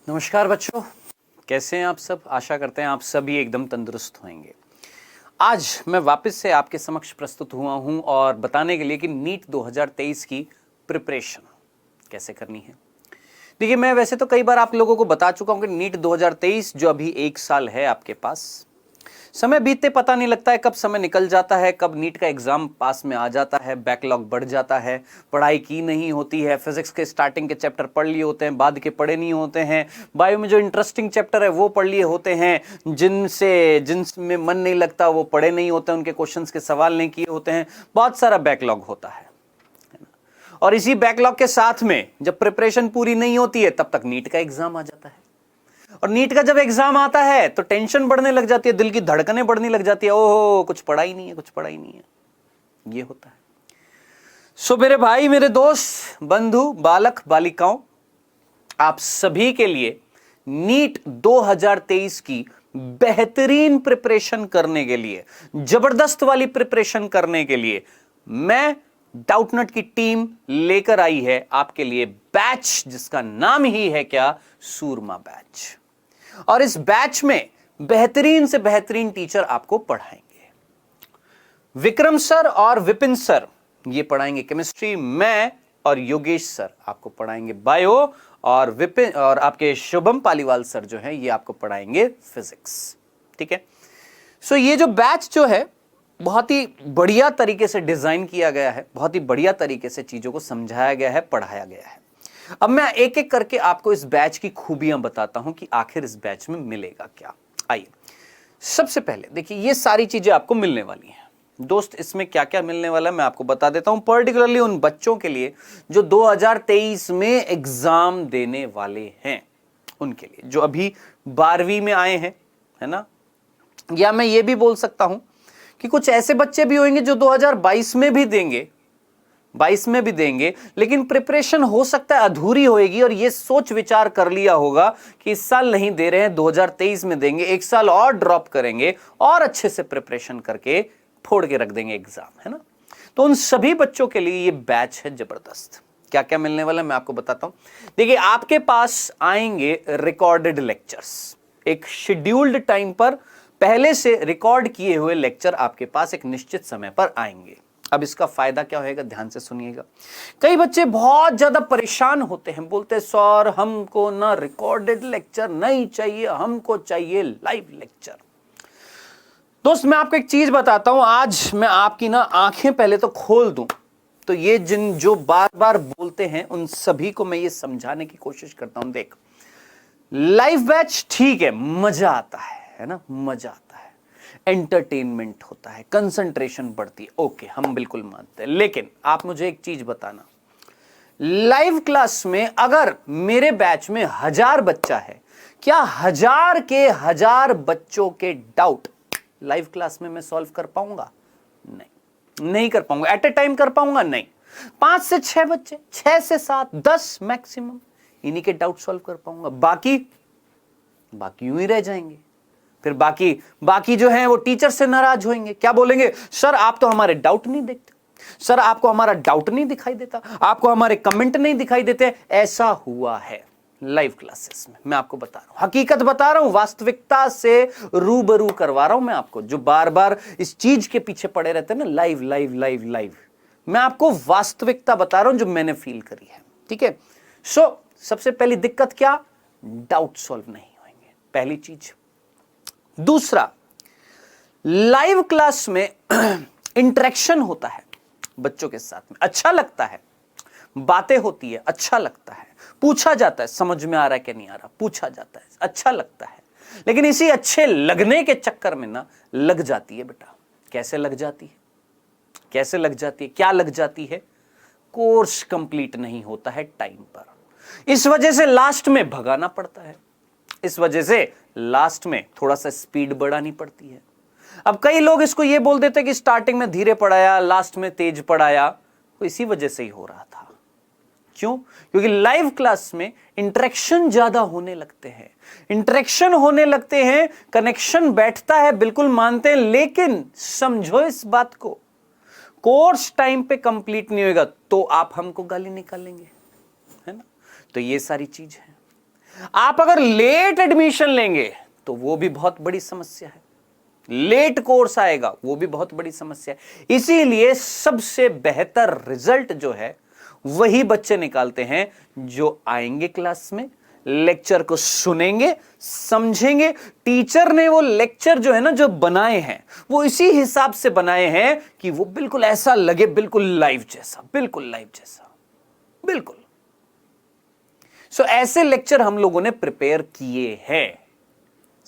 नमस्कार बच्चों, कैसे हैं आप सब। आशा करते हैं आप सभी एकदम तंदुरुस्त होंगे। आज मैं वापस से आपके समक्ष प्रस्तुत हुआ हूं और बताने के लिए कि नीट 2023 की प्रिपरेशन कैसे करनी है। देखिए, मैं वैसे तो कई बार आप लोगों को बता चुका हूं कि नीट 2023 जो अभी एक साल है आपके पास, समय बीतते पता नहीं लगता है, कब समय निकल जाता है, कब नीट का एग्जाम पास में आ जाता है, बैकलॉग बढ़ जाता है, पढ़ाई की नहीं होती है, फिजिक्स के स्टार्टिंग के चैप्टर पढ़ लिए होते हैं, बाद के पढ़े नहीं होते हैं, बायो में जो इंटरेस्टिंग चैप्टर है वो पढ़ लिए होते हैं, जिनमें मन नहीं लगता वो पढ़े नहीं होते, उनके क्वेश्चंस के सवाल नहीं किए होते हैं, बहुत सारा बैकलॉग होता है। और इसी बैकलॉग के साथ में जब प्रिपरेशन पूरी नहीं होती है तब तक नीट का एग्जाम आ जाता है। और नीट का जब एग्जाम आता है तो टेंशन बढ़ने लग जाती है, दिल की धड़कनें बढ़ने लग जाती है, ओहो कुछ पढ़ा ही नहीं है, कुछ पढ़ा ही नहीं है, ये होता है। सो मेरे भाई, मेरे दोस्त, बंधु, बालक बालिकाओं, आप सभी के लिए नीट 2023 की बेहतरीन प्रिपरेशन करने के लिए, जबरदस्त वाली प्रिपरेशन करने के लिए मैं डाउटनट की टीम लेकर आई है आपके लिए बैच, जिसका नाम ही है क्या, सूरमा बैच। और इस बैच में बेहतरीन से बेहतरीन टीचर आपको पढ़ाएंगे। विक्रम सर और विपिन सर ये पढ़ाएंगे केमिस्ट्री, मैं और योगेश सर आपको पढ़ाएंगे बायो, और विपिन और आपके शुभम पालीवाल सर जो हैं ये आपको पढ़ाएंगे फिजिक्स। ठीक है। सो ये जो बैच जो है बहुत ही बढ़िया तरीके से डिजाइन किया गया है, बहुत ही बढ़िया तरीके से चीजों को समझाया गया है, पढ़ाया गया है। अब मैं एक एक करके आपको इस बैच की खूबियां बताता हूं कि आखिर इस बैच में मिलेगा क्या। आइए, सबसे पहले देखिए, ये सारी चीजें आपको मिलने वाली हैं दोस्त। इसमें क्या क्या मिलने वाला है मैं आपको बता देता हूं, पर्टिकुलरली उन बच्चों के लिए जो 2023 में एग्जाम देने वाले हैं, उनके लिए जो अभी 12वीं में आए हैं, है ना। या मैं ये भी बोल सकता हूं कि कुछ ऐसे बच्चे भी होंगे जो 2022 में भी देंगे, 22 में भी देंगे, लेकिन प्रिपरेशन हो सकता है अधूरी होएगी और ये सोच विचार कर लिया होगा कि इस साल नहीं दे रहे हैं, 2023 में देंगे, एक साल और ड्रॉप करेंगे और अच्छे से प्रिपरेशन करके फोड़ के रख देंगे एग्जाम, है ना। तो उन सभी बच्चों के लिए ये बैच है जबरदस्त। क्या क्या मिलने वाला है मैं आपको बताता हूं। देखिए, आपके पास आएंगे रिकॉर्डेड लेक्चर्स, एक शेड्यूल्ड टाइम पर पहले से रिकॉर्ड किए हुए लेक्चर आपके पास एक निश्चित समय पर आएंगे। अब इसका फायदा क्या होएगा, ध्यान से सुनिएगा। कई बच्चे बहुत ज्यादा परेशान होते हैं, बोलते हैं सर हमको ना रिकॉर्डेड लेक्चर नहीं चाहिए, हमको चाहिए लाइव लेक्चर। दोस्त, मैं आपको एक चीज बताता हूं, आज मैं आपकी ना आंखें पहले तो खोल दूं, तो ये जो बार बार बोलते हैं उन सभी को मैं ये समझाने की कोशिश करता हूं। देख, लाइव बैच ठीक है, मजा आता है ना, मजा आता है, एंटरटेनमेंट होता है, कंसंट्रेशन बढ़ती है, ओके हम बिल्कुल मानते हैं। लेकिन आप मुझे एक चीज बताना, लाइव क्लास में अगर मेरे बैच में 1000 बच्चा है, क्या 1000 के 1000 बच्चों के डाउट लाइव क्लास में मैं सॉल्व कर पाऊंगा? नहीं कर पाऊंगा। एट ए टाइम कर पाऊंगा? नहीं। 5 से 6 बच्चे, 6 से 7, 10 मैक्सिमम, इन्हीं के डाउट सॉल्व कर पाऊंगा, बाकी यूं ही रह जाएंगे। फिर बाकी जो है वो टीचर से नाराज होंगे, क्या बोलेंगे, सर आप तो हमारे डाउट नहीं देखते, सर आपको हमारा डाउट नहीं दिखाई देता, आपको हमारे कमेंट नहीं दिखाई देते। ऐसा हुआ है लाइव क्लासेस में, मैं आपको बता रहा हूं, हकीकत बता रहा हूं, वास्तविकता से रूबरू करवा रहा हूं मैं आपको। जो बार बार इस चीज के पीछे पड़े रहते हैं ना, लाइव लाइव लाइव लाइव, मैं आपको वास्तविकता बता रहा हूं जो मैंने फील करी है। ठीक है। सो सबसे पहली दिक्कत क्या, डाउट सॉल्व नहीं होंगे, पहली चीज। दूसरा, लाइव क्लास में इंटरेक्शन होता है बच्चों के साथ में, अच्छा लगता है, बातें होती है, अच्छा लगता है, पूछा जाता है, समझ में आ रहा है कि नहीं आ रहा, पूछा जाता है, अच्छा लगता है। लेकिन इसी अच्छे लगने के चक्कर में ना लग जाती है बेटा। कैसे लग जाती है, कैसे लग जाती है, क्या लग जाती है, कोर्स कंप्लीट नहीं होता है टाइम पर, इस वजह से लास्ट में भगाना पड़ता है, इस वजह से लास्ट में थोड़ा सा स्पीड बढ़ानी पड़ती है। अब कई लोग इसको ये बोल देते कि स्टार्टिंग में धीरे पढ़ाया, लास्ट में तेज पढ़ाया, तो इसी वजह से ही हो रहा था। क्यों? क्योंकि लाइव क्लास में इंटरेक्शन ज्यादा होने लगते हैं, इंटरेक्शन होने लगते हैं, कनेक्शन बैठता है, बिल्कुल मानते हैं। लेकिन समझो इस बात को, कोर्स टाइम पे कंप्लीट नहीं होगा तो आप हमको गाली निकालेंगे, है ना। तो ये सारी चीज है। आप अगर लेट एडमिशन लेंगे तो वो भी बहुत बड़ी समस्या है, लेट कोर्स आएगा वो भी बहुत बड़ी समस्या है। इसीलिए सबसे बेहतर रिजल्ट जो है वही बच्चे निकालते हैं जो आएंगे क्लास में, लेक्चर को सुनेंगे, समझेंगे। टीचर ने वो लेक्चर जो है ना जो बनाए हैं वो इसी हिसाब से बनाए हैं कि वो बिल्कुल ऐसा लगे, बिल्कुल लाइव जैसा, बिल्कुल लाइव जैसा, बिल्कुल। सो ऐसे लेक्चर हम लोगों ने प्रिपेयर किए हैं।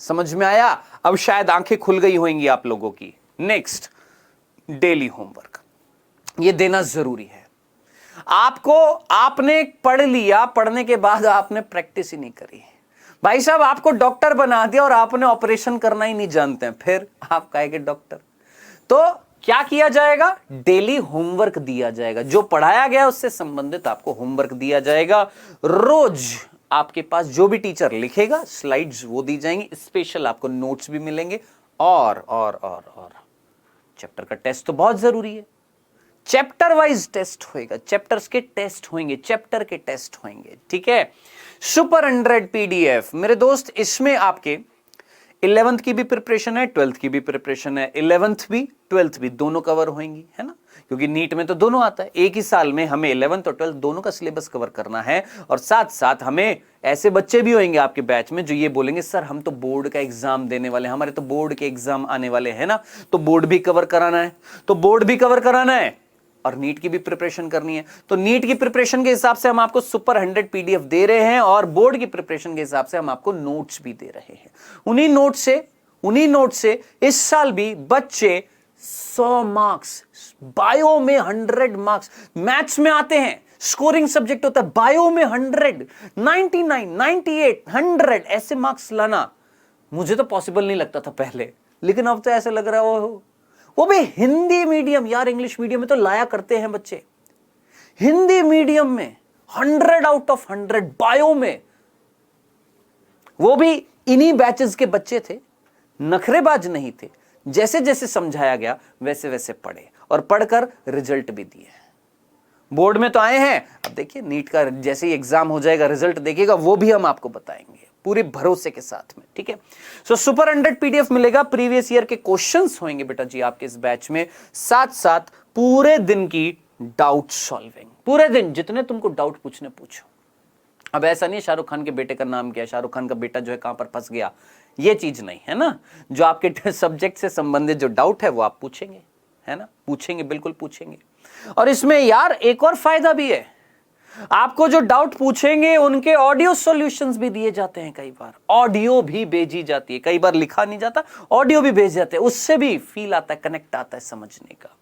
समझ में आया? अब शायद आंखें खुल गई होंगी आप लोगों की। नेक्स्ट, डेली होमवर्क, ये देना जरूरी है आपको। आपने पढ़ लिया, पढ़ने के बाद आपने प्रैक्टिस ही नहीं करी। भाई साहब आपको डॉक्टर बना दिया और आपने ऑपरेशन करना ही नहीं जानते हैं, फिर आप कहेंगे डॉक्टर। तो क्या किया जाएगा? डेली होमवर्क दिया जाएगा, जो पढ़ाया गया उससे संबंधित आपको होमवर्क दिया जाएगा। रोज आपके पास जो भी टीचर लिखेगा स्लाइड्स वो दी जाएंगी, स्पेशल आपको नोट्स भी मिलेंगे। और चैप्टर का टेस्ट तो बहुत जरूरी है, चैप्टर वाइज टेस्ट होएगा, चैप्टर्स के टेस्ट होंगे, चैप्टर के टेस्ट होंगे, ठीक है। सुपर 100 पीडीएफ मेरे दोस्त, इसमें आपके 11th की भी प्रिपरेशन है, 12th की भी प्रिपरेशन है, 11th भी 12th भी दोनों कवर होंगी, है ना, क्योंकि नीट में तो दोनों आता है। एक ही साल में हमें 11th और 12th दोनों का सिलेबस कवर करना है। और साथ साथ हमें ऐसे बच्चे भी होंगे आपके बैच में जो ये बोलेंगे सर हम तो बोर्ड का एग्जाम देने वाले हैं, हमारे तो बोर्ड के एग्जाम आने वाले हैं ना, तो बोर्ड भी कवर कराना है, तो बोर्ड भी कवर कराना है और नीट की भी प्रिपरेशन करनी है। तो नीट की प्रिपरेशन के हिसाब से हम आपको सुपर 100 पीडीएफ दे रहे हैं और बोर्ड की प्रिपरेशन के हिसाब से हम आपको नोट्स भी दे रहे हैं। उन्हीं नोट से इस साल भी बच्चे 100 मार्क्स, बायो में 100 मार्क्स, मैथ्स में आते हैं, स्कोरिंग सब्जेक्ट होता है, बायो में 100, 99, 98, 100 ऐसे मार्क्स लाना मुझे तो पॉसिबल नहीं लगता था पहले, लेकिन अब तो ऐसे लग रहा है वो भी हिंदी मीडियम। यार इंग्लिश मीडियम में तो लाया करते हैं बच्चे, हिंदी मीडियम में 100 आउट ऑफ 100 बायो में। वो भी इन्हीं बैचेस के बच्चे थे, नखरेबाज नहीं थे, जैसे जैसे समझाया गया वैसे वैसे पढ़े और पढ़कर रिजल्ट भी दिए। बोर्ड में तो आए हैं, अब देखिए नीट का जैसे ही एग्जाम हो जाएगा रिजल्ट देखिएगा, वो भी हम आपको बताएंगे पूरे भरोसे के साथ में, ठीक है। सो सुपर 100 पीडीएफ मिलेगा, प्रीवियस ईयर के क्वेश्चंस होंगे बेटा जी आपके इस बैच में, साथ साथ पूरे दिन की डाउट सॉल्विंग, पूरे दिन जितने तुमको डाउट पूछने पूछो। अब ऐसा नहीं शाहरुख खान के बेटे का नाम क्या है, शाहरुख खान का बेटा जो है कहां पर फंस गया, ये चीज नहीं है ना। जो आपके सब्जेक्ट से संबंधित जो डाउट है वो आप पूछेंगे, है ना, पूछेंगे, बिल्कुल पूछेंगे। और इसमें यार एक और फायदा भी है, आपको जो डाउट पूछेंगे उनके ऑडियो सॉल्यूशंस भी दिए जाते हैं, कई बार ऑडियो भी भेजी जाती है, कई बार लिखा नहीं जाता, ऑडियो भी भेज जाते हैं, उससे भी फील आता है, कनेक्ट आता है समझने का।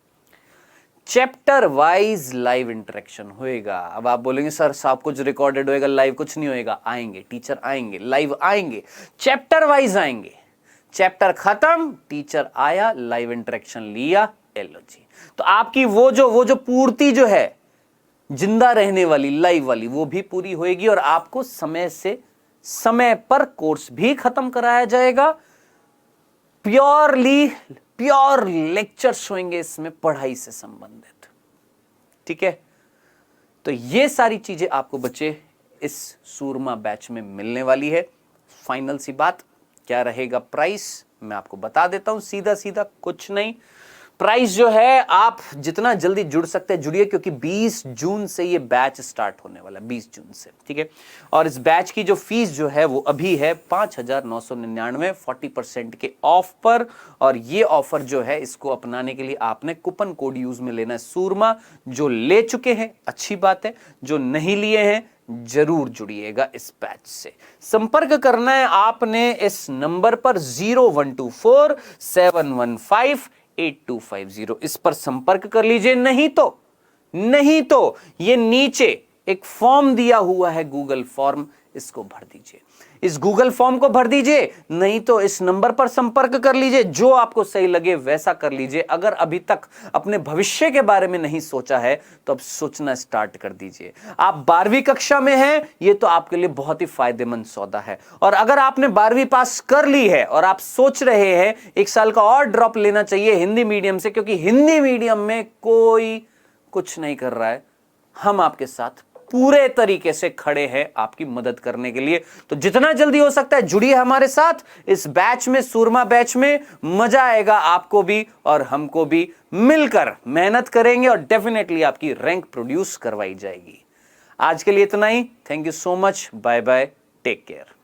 चैप्टर वाइज लाइव इंटरेक्शन होएगा। अब आप बोलेंगे सर सब कुछ रिकॉर्डेड होएगा, लाइव कुछ नहीं होएगा। आएंगे टीचर, आएंगे लाइव, आएंगे चैप्टर वाइज आएंगे, चैप्टर खत्म, टीचर आया, लाइव इंटरेक्शन लिया, एलो जी। तो आपकी वो जो पूर्ति जो है जिंदा रहने वाली, लाइव वाली, वो भी पूरी होएगी और आपको समय पर कोर्स भी खत्म कराया जाएगा। प्योर लेक्चर्स होंगे इसमें पढ़ाई से संबंधित, ठीक है। तो ये सारी चीजें आपको बच्चे इस सूरमा बैच में मिलने वाली है। फाइनल सी बात, क्या रहेगा प्राइस मैं आपको बता देता हूं, सीधा सीधा कुछ नहीं। प्राइस जो है आप जितना जल्दी जुड़ सकते हैं जुड़िए, क्योंकि 20 जून से ये बैच स्टार्ट होने वाला है, 20 जून से, ठीक है। और इस बैच की जो फीस जो है वो अभी है 5,999, 40% के ऑफ पर। और ये ऑफर जो है इसको अपनाने के लिए आपने कूपन कोड यूज में लेना है सूरमा। जो ले चुके हैं अच्छी बात है, जो नहीं लिए हैं जरूर जुड़िएगा इस बैच से। संपर्क करना है आपने इस नंबर पर 01247158 इस पर संपर्क कर लीजिए। नहीं तो ये नीचे एक फॉर्म दिया हुआ है गूगल फॉर्म, इसको भर दीजिए, इस गूगल फॉर्म को भर दीजिए। नहीं तो इस नंबर पर संपर्क कर लीजिए, जो आपको सही लगे वैसा कर लीजिए। अगर अभी तक अपने भविष्य के बारे में नहीं सोचा है तो अब सोचना स्टार्ट कर दीजिए। आप 12वीं कक्षा में हैं, ये तो आपके लिए बहुत ही फायदेमंद सौदा है। और अगर आपने 12वीं पास कर ली है और आप सोच रहे हैं 1 साल का और ड्रॉप लेना चाहिए हिंदी मीडियम से, क्योंकि हिंदी मीडियम में कोई कुछ नहीं कर रहा है, हम आपके साथ पूरे तरीके से खड़े हैं आपकी मदद करने के लिए। तो जितना जल्दी हो सकता है जुड़िए हमारे साथ इस बैच में, सूरमा बैच में। मजा आएगा आपको भी और हमको भी, मिलकर मेहनत करेंगे और डेफिनेटली आपकी रैंक प्रोड्यूस करवाई जाएगी। आज के लिए इतना ही। Thank you so much. Bye bye, take care.